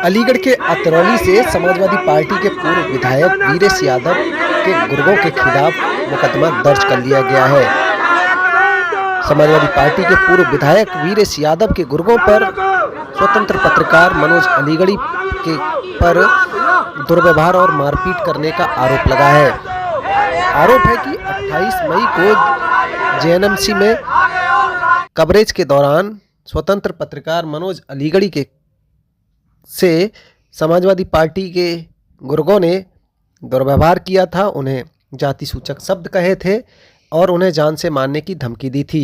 अलीगढ़ के अतरौली से समाजवादी पार्टी के पूर्व विधायक वीरेश यादव के गुर्गों के खिलाफ मुकदमा दर्ज कर लिया गया है। समाजवादी पार्टी के पूर्व विधायक वीरेश यादव के गुर्गों पर स्वतंत्र पत्रकार मनोज अलीगढ़ी के पर दुर्व्यवहार और मारपीट करने का आरोप लगा है। आरोप है कि 28 मई को जेएनएमसी में कवरेज के दौरान स्वतंत्र पत्रकार मनोज अलीगढ़ी के से समाजवादी पार्टी के गुर्गों ने दुर्व्यवहार किया था, उन्हें जाति सूचक शब्द कहे थे और उन्हें जान से मारने की धमकी दी थी।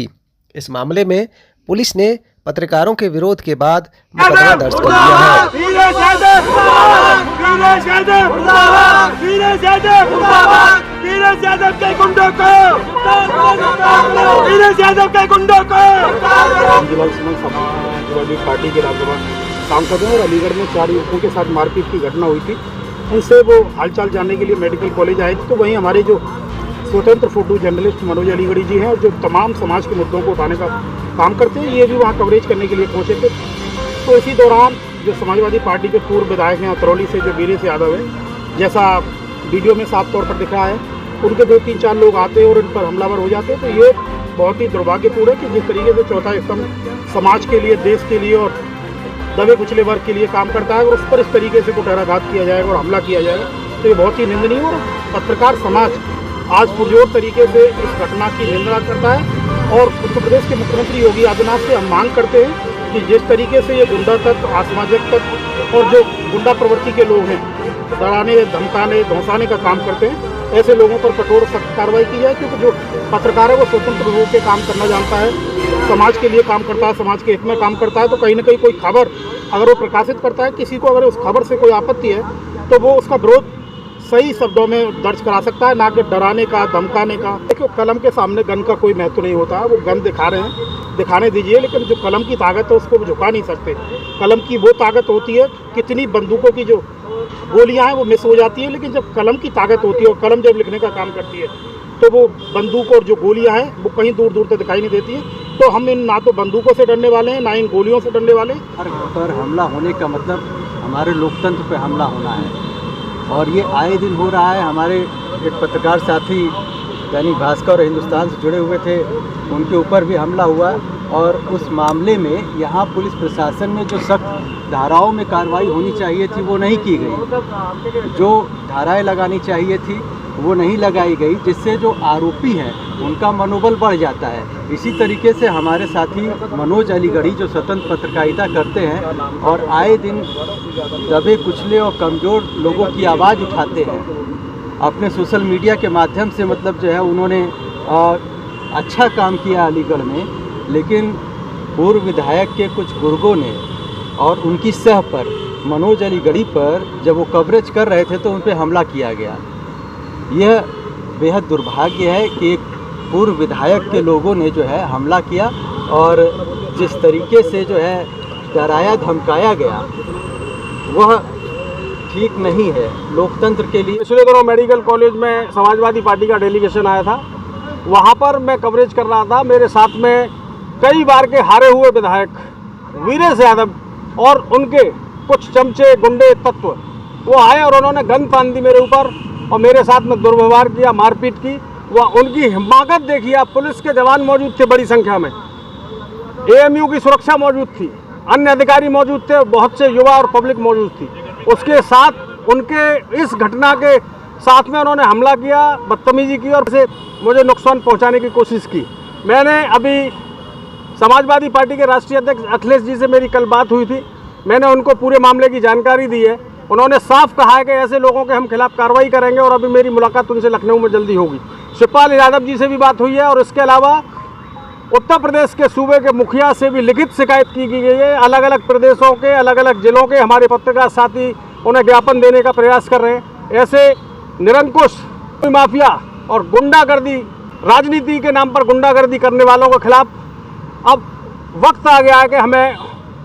इस मामले में पुलिस ने पत्रकारों के विरोध के बाद मुकदमा दर्ज कर लिया है। समाजवादी पार्टी के राज्यसभा सांसदों और अलीगढ़ में 4 युवकों के साथ मारपीट की घटना हुई थी। उनसे वो हालचाल जानने के लिए मेडिकल कॉलेज आए थे, तो वहीं हमारे जो स्वतंत्र फोटो जर्नलिस्ट मनोज अलीगढ़ी जी हैं और जो तमाम समाज के मुद्दों को उठाने का काम करते हैं, ये भी वहाँ कवरेज करने के लिए पहुँचे थे। तो इसी दौरान जो समाजवादी पार्टी के पूर्व विधायक हैं अतरौली से, जो वीरेश यादव है, जैसा वीडियो में साफ तौर पर दिख रहा है, उनके 2-3-4 लोग आते हैं और इन पर हमलावर हो जाते हैं। तो ये बहुत ही दुर्भाग्यपूर्ण है कि जिस तरीके से चौथा स्तंभ समाज के लिए, देश के लिए और दबे कुचले वर्ग के लिए काम करता है और उस पर इस तरीके से कुठाराघात किया जाएगा और हमला किया जाएगा, तो ये बहुत ही निंदनीय है। और पत्रकार समाज आज पुरजोर तरीके से इस घटना की निंदा करता है और उत्तर प्रदेश के मुख्यमंत्री योगी आदित्यनाथ से हम मांग करते हैं कि जिस तरीके से ये गुंडा तत्व, असामाजिक तत्व और जो गुंडा प्रवृत्ति के लोग हैं, डराने, धमकाने, धौंसाने का काम करते हैं, ऐसे लोगों पर कठोर सख्त कार्रवाई की जाए। क्योंकि जो पत्रकार है वो स्वतंत्र रूप से काम करना जानता है, समाज के लिए काम करता है, समाज के हित में काम करता है। तो कहीं ना कहीं कोई खबर अगर वो प्रकाशित करता है, किसी को अगर उस खबर से कोई आपत्ति है, तो वो उसका विरोध सही शब्दों में दर्ज करा सकता है, ना कि डराने का, धमकाने का। देखिए, कलम के सामने गन का कोई महत्व नहीं होता है। वो गन दिखा रहे हैं, दिखाने दीजिए, लेकिन जो कलम की ताकत है उसको झुका नहीं सकते। कलम की वो ताकत होती है, कितनी बंदूकों की जो गोलियां हैं वो मिस हो जाती है, लेकिन जब कलम की ताकत होती है और कलम जब लिखने का काम करती है, तो वो बंदूक और जो गोलियां हैं वो कहीं दूर दूर तक दिखाई नहीं देती है। तो हम इन ना तो बंदूकों से डरने वाले हैं, ना इन गोलियों से डरने वाले हैं। हर पर हमला होने का मतलब हमारे लोकतंत्र पे हमला होना है और ये आए दिन हो रहा है। हमारे एक पत्रकार साथी दैनिक भास्कर और हिंदुस्तान से जुड़े हुए थे, उनके ऊपर भी हमला हुआ और उस मामले में यहाँ पुलिस प्रशासन में जो सख्त धाराओं में कार्रवाई होनी चाहिए थी वो नहीं की गई। जो धाराएं लगानी चाहिए थी वो नहीं लगाई गई, जिससे जो आरोपी हैं उनका मनोबल बढ़ जाता है। इसी तरीके से हमारे साथी मनोज अलीगढ़ी जो स्वतंत्र पत्रकारिता करते हैं और आए दिन दबे कुचले और कमज़ोर लोगों की आवाज़ उठाते हैं, अपने सोशल मीडिया के माध्यम से मतलब जो है उन्होंने अच्छा काम किया अलीगढ़ में। लेकिन पूर्व विधायक के कुछ गुर्गों ने और उनकी सह पर मनोज अलीगढ़ी पर जब वो कवरेज कर रहे थे तो उन पर हमला किया गया। यह बेहद दुर्भाग्य है कि एक पूर्व विधायक के लोगों ने जो है हमला किया और जिस तरीके से जो है डराया धमकाया गया वह ठीक नहीं है लोकतंत्र के लिए। पिछले दिनों मेडिकल कॉलेज में समाजवादी पार्टी का डेलीगेशन आया था, वहाँ पर मैं कवरेज कर रहा था। मेरे साथ में कई बार के हारे हुए विधायक वीरेश यादव और उनके कुछ चमचे गुंडे तत्व वो आए और उन्होंने गन तान दी मेरे ऊपर और मेरे साथ में दुर्व्यवहार किया, मारपीट की। वह उनकी हिम्मत देखिए आप, पुलिस के जवान मौजूद थे बड़ी संख्या में, एएमयू की सुरक्षा मौजूद थी, अन्य अधिकारी मौजूद थे, बहुत से युवा और पब्लिक मौजूद थी। उसके साथ उनके इस घटना के साथ में उन्होंने हमला किया, बदतमीजी की और से मुझे नुकसान पहुंचाने की कोशिश की। मैंने अभी समाजवादी पार्टी के राष्ट्रीय अध्यक्ष अखिलेश जी से मेरी कल बात हुई थी, मैंने उनको पूरे मामले की जानकारी दी है। उन्होंने साफ कहा है कि ऐसे लोगों के हम खिलाफ कार्रवाई करेंगे और अभी मेरी मुलाकात उनसे लखनऊ में जल्दी होगी। शिवपाल यादव जी से भी बात हुई है और इसके अलावा उत्तर प्रदेश के सूबे के मुखिया से भी लिखित शिकायत की गई है। अलग अलग प्रदेशों के, अलग अलग जिलों के हमारे पत्रकार साथी उन्हें ज्ञापन देने का प्रयास कर रहे हैं। ऐसे निरंकुश माफिया और गुंडागर्दी, राजनीति के नाम पर गुंडागर्दी करने वालों के खिलाफ अब वक्त आ गया है कि हमें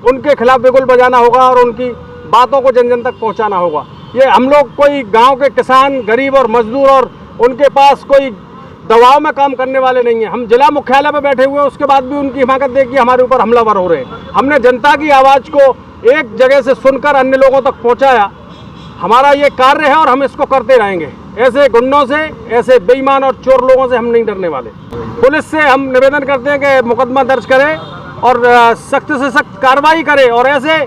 उनके खिलाफ बिगुल बजाना होगा और उनकी बातों को जन जन तक पहुंचाना होगा। ये हम लोग कोई गांव के किसान, गरीब और मजदूर और उनके पास कोई दबाव में काम करने वाले नहीं हैं। हम जिला मुख्यालय पर बैठे हुए हैं, उसके बाद भी उनकी हिमाकत देखिए हमारे ऊपर हमलावर हो रहे हैं। हमने जनता की आवाज़ को एक जगह से सुनकर अन्य लोगों तक पहुंचाया। हमारा ये कार्य है और हम इसको करते रहेंगे। ऐसे गुंडों से, ऐसे बेईमान और चोर लोगों से हम नहीं डरने वाले। पुलिस से हम निवेदन करते हैं कि मुकदमा दर्ज करें और सख्त से सख्त कार्रवाई करें, और ऐसे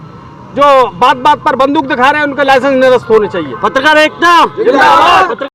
जो बात बात पर बंदूक दिखा रहे हैं उनके लाइसेंस निरस्त होने चाहिए। पत्रकार एकता जिंदाबाद।